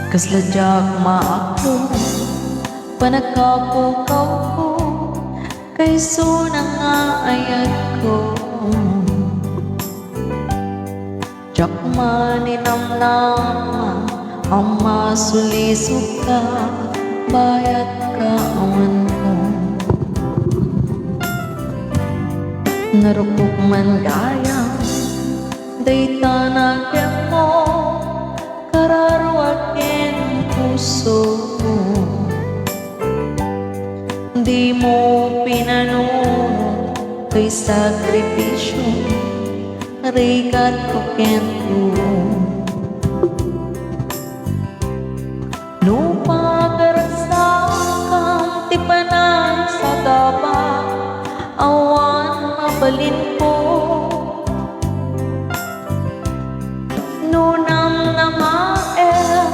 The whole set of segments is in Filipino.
Kasladyak maako panagkapukaw ko kayso na nga ayat ko. Diyak maninamnama ang masulisog ka bayat ka awan ko. Narukok man gaya dayta na mo kararwakin puso mo. Di mo pinanong kay sakripisyo rigat ko kento. No pagarasak tipanan sa gaba awan mabalin ko. Nunam na mael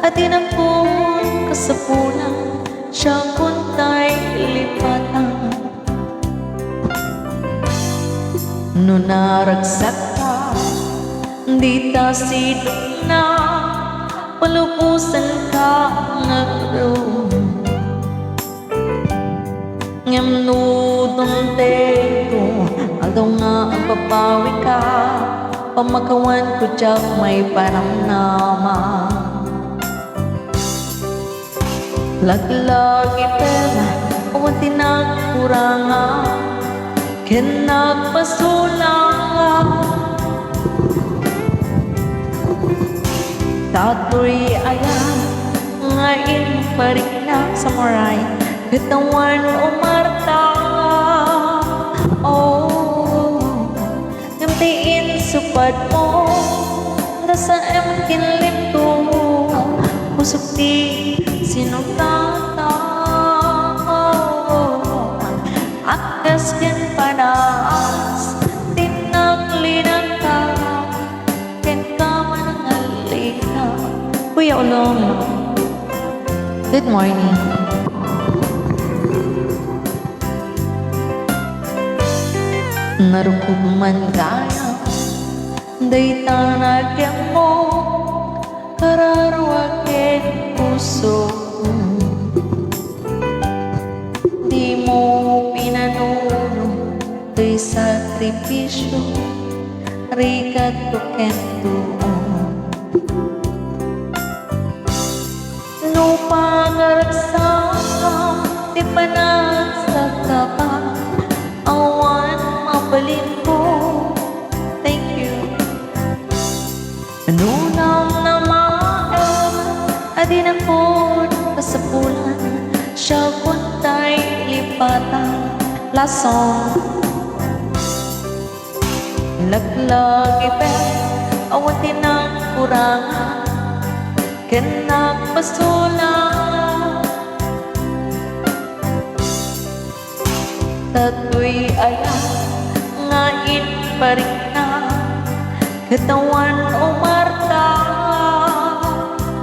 at inakong kasapulan siya kuntay lipatan. Nung naragsak ka di ta sidong na palupusan ka nga room. Ngam nudong teko aldaw nga ang papawi ka pamakawan ko tiyak may paramnama. Laglag ipela o tinagkuranga kinagpasulanga. Tatoy ayan ngayon parikna samurai katawan o marta. Oh, gamtiin supad mo nasa kinlim ko pusok di sinugtata. Akas kin panas tinaglinang ka kin ka manangalina. Kuya Ulong, good morning. Narukog man gaya dayta na mo kararwakin puso. Di mo pinanong kay sakripisyo rigat ko kento. No pangaragsak di panag sa kapa awan mabalin ko. Thank you. Nunam na mael adi na po kasapulan siya kuntay lipatan. Last song. Laglag ipel awan tinagkurangan kinagpasulang. Tatoy ayan ngayon parikna katawan o marta.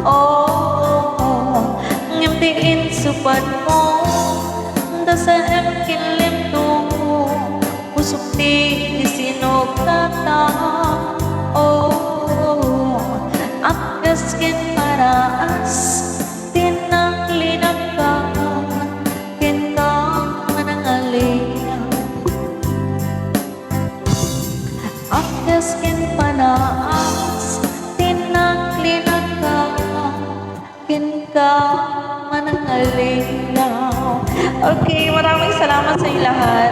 Oh, ngamdiin supad mo dasa kinlim to pusok di sinugtata. Oh, akas kin paraas tinaglinag ka kin ka manangalina. Akas kin panaas tinaglinag ka kin ka manangalina. Okay, maraming salamat sa inyo lahat.